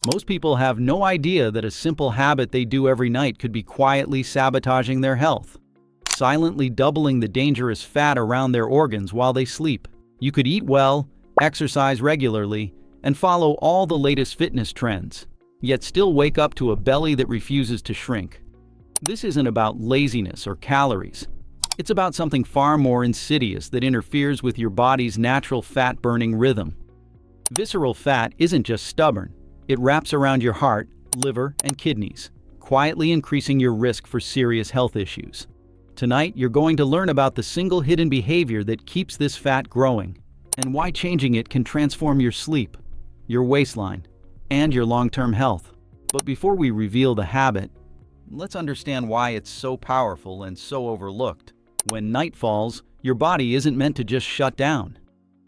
Most people have no idea that a simple habit they do every night could be quietly sabotaging their health, silently doubling the dangerous fat around their organs while they sleep. You could eat well, exercise regularly, and follow all the latest fitness trends, yet still wake up to a belly that refuses to shrink. This isn't about laziness or calories. It's about something far more insidious that interferes with your body's natural fat-burning rhythm. Visceral fat isn't just stubborn. It wraps around your heart, liver, and kidneys, quietly increasing your risk for serious health issues. Tonight, you're going to learn about the single hidden behavior that keeps this fat growing, and why changing it can transform your sleep, your waistline, and your long-term health. But before we reveal the habit, let's understand why it's so powerful and so overlooked. When night falls, your body isn't meant to just shut down.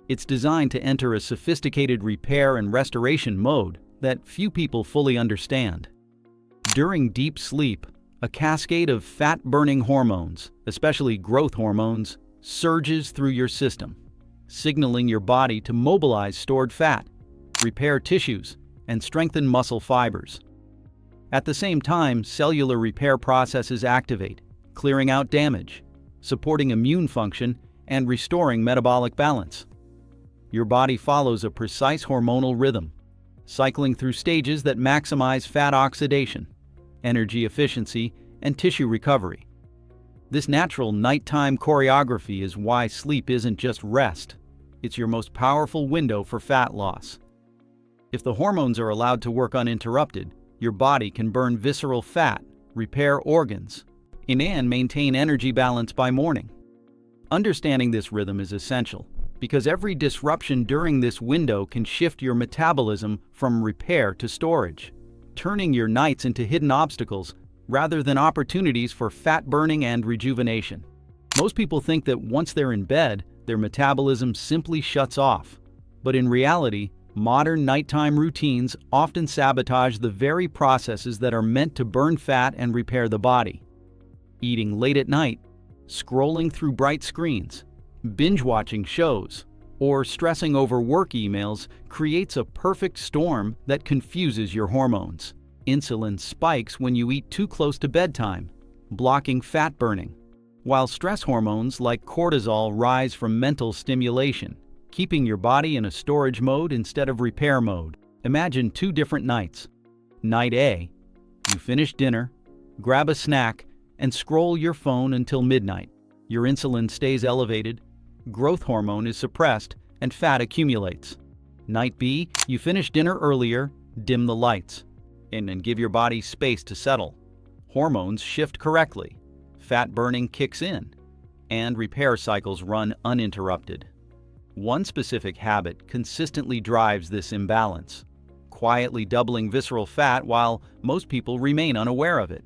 It's designed to enter a sophisticated repair and restoration mode that few people fully understand. During deep sleep, a cascade of fat-burning hormones, especially growth hormones, surges through your system, signaling your body to mobilize stored fat, repair tissues, and strengthen muscle fibers. At the same time, cellular repair processes activate, clearing out damage, supporting immune function, and restoring metabolic balance. Your body follows a precise hormonal rhythm, cycling through stages that maximize fat oxidation, energy efficiency, and tissue recovery. This natural nighttime choreography is why sleep isn't just rest. It's your most powerful window for fat loss. If the hormones are allowed to work uninterrupted, your body can burn visceral fat, repair organs, and maintain energy balance by morning. Understanding this rhythm is essential, because every disruption during this window can shift your metabolism from repair to storage, turning your nights into hidden obstacles rather than opportunities for fat burning and rejuvenation. Most people think that once they're in bed, their metabolism simply shuts off. But in reality, modern nighttime routines often sabotage the very processes that are meant to burn fat and repair the body. Eating late at night, scrolling through bright screens, binge-watching shows, or stressing over work emails creates a perfect storm that confuses your hormones. Insulin spikes when you eat too close to bedtime, blocking fat burning, while stress hormones like cortisol rise from mental stimulation, keeping your body in a storage mode instead of repair mode. Imagine two different nights. Night A, you finish dinner, grab a snack, and scroll your phone until midnight. Your insulin stays elevated, growth hormone is suppressed, and fat accumulates. Night B, you finish dinner earlier, dim the lights, and give your body space to settle. Hormones shift correctly, fat burning kicks in, and repair cycles run uninterrupted. One specific habit consistently drives this imbalance, quietly doubling visceral fat while most people remain unaware of it.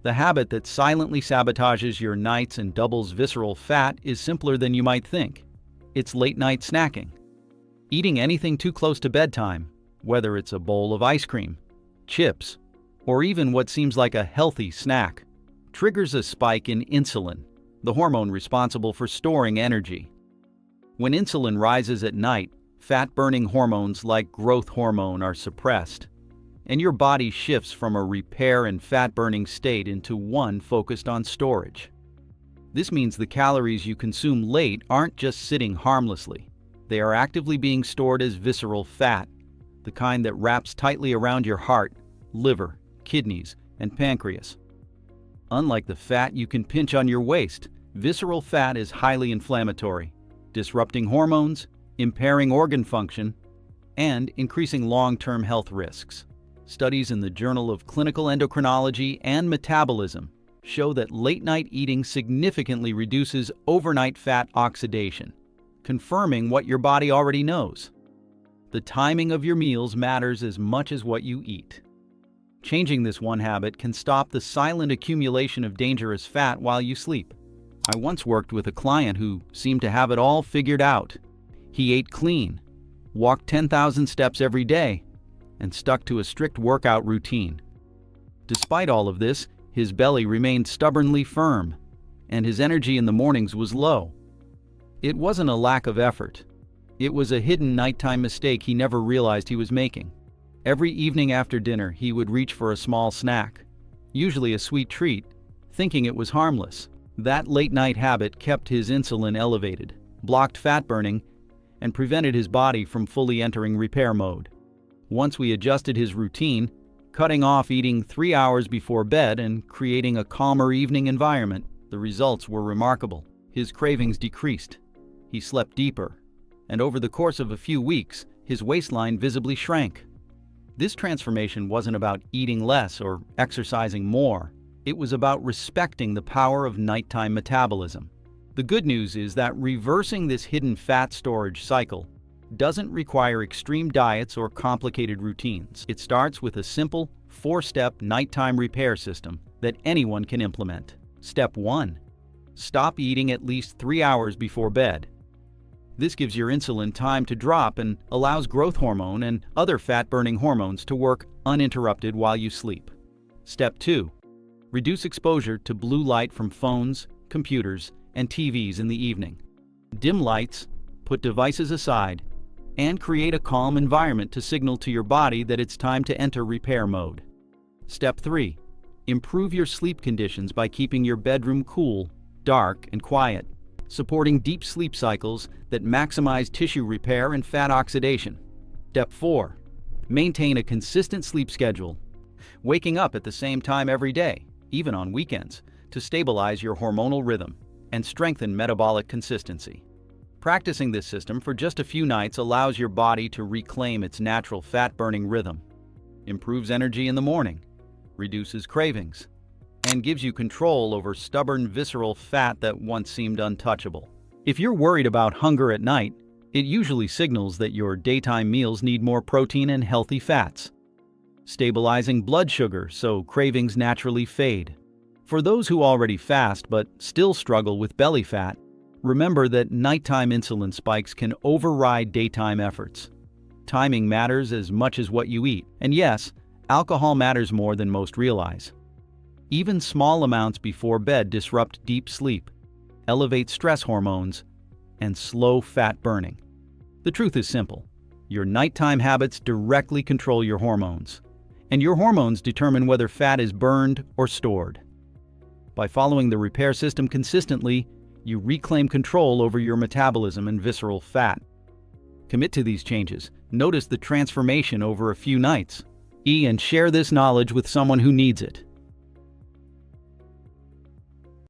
The habit that silently sabotages your nights and doubles visceral fat is simpler than you might think. It's late-night snacking. Eating anything too close to bedtime, whether it's a bowl of ice cream, chips, or even what seems like a healthy snack, triggers a spike in insulin, the hormone responsible for storing energy. When insulin rises at night, fat-burning hormones like growth hormone are suppressed, and your body shifts from a repair and fat-burning state into one focused on storage. This means the calories you consume late aren't just sitting harmlessly. They are actively being stored as visceral fat, the kind that wraps tightly around your heart, liver, kidneys, and pancreas. Unlike the fat you can pinch on your waist, visceral fat is highly inflammatory, disrupting hormones, impairing organ function, and increasing long-term health risks. Studies in the Journal of Clinical Endocrinology and Metabolism show that late-night eating significantly reduces overnight fat oxidation, confirming what your body already knows. The timing of your meals matters as much as what you eat. Changing this one habit can stop the silent accumulation of dangerous fat while you sleep. I once worked with a client who seemed to have it all figured out. He ate clean, walked 10,000 steps every day, and stuck to a strict workout routine. Despite all of this, his belly remained stubbornly firm, and his energy in the mornings was low. It wasn't a lack of effort. It was a hidden nighttime mistake he never realized he was making. Every evening after dinner, he would reach for a small snack, usually a sweet treat, thinking it was harmless. That late-night habit kept his insulin elevated, blocked fat burning, and prevented his body from fully entering repair mode. Once we adjusted his routine, cutting off eating 3 hours before bed and creating a calmer evening environment, the results were remarkable. His cravings decreased, he slept deeper, and over the course of a few weeks, his waistline visibly shrank. This transformation wasn't about eating less or exercising more. It was about respecting the power of nighttime metabolism. The good news is that reversing this hidden fat storage cycle doesn't require extreme diets or complicated routines. It starts with a simple, 4-step nighttime repair system that anyone can implement. Step 1. Stop eating at least 3 hours before bed. This gives your insulin time to drop and allows growth hormone and other fat-burning hormones to work uninterrupted while you sleep. Step 2. Reduce exposure to blue light from phones, computers, and TVs in the evening. Dim lights, put devices aside, and create a calm environment to signal to your body that it's time to enter repair mode. Step 3. Improve your sleep conditions by keeping your bedroom cool, dark, and quiet, supporting deep sleep cycles that maximize tissue repair and fat oxidation. Step 4. Maintain a consistent sleep schedule, waking up at the same time every day, even on weekends, to stabilize your hormonal rhythm and strengthen metabolic consistency. Practicing this system for just a few nights allows your body to reclaim its natural fat-burning rhythm, improves energy in the morning, reduces cravings, and gives you control over stubborn visceral fat that once seemed untouchable. If you're worried about hunger at night, it usually signals that your daytime meals need more protein and healthy fats, stabilizing blood sugar so cravings naturally fade. For those who already fast but still struggle with belly fat, remember that nighttime insulin spikes can override daytime efforts. Timing matters as much as what you eat, and yes, alcohol matters more than most realize. Even small amounts before bed disrupt deep sleep, elevate stress hormones, and slow fat burning. The truth is simple. Your nighttime habits directly control your hormones, and your hormones determine whether fat is burned or stored. By following the repair system consistently, you reclaim control over your metabolism and visceral fat. Commit to these changes. Notice the transformation over a few nights. And share this knowledge with someone who needs it.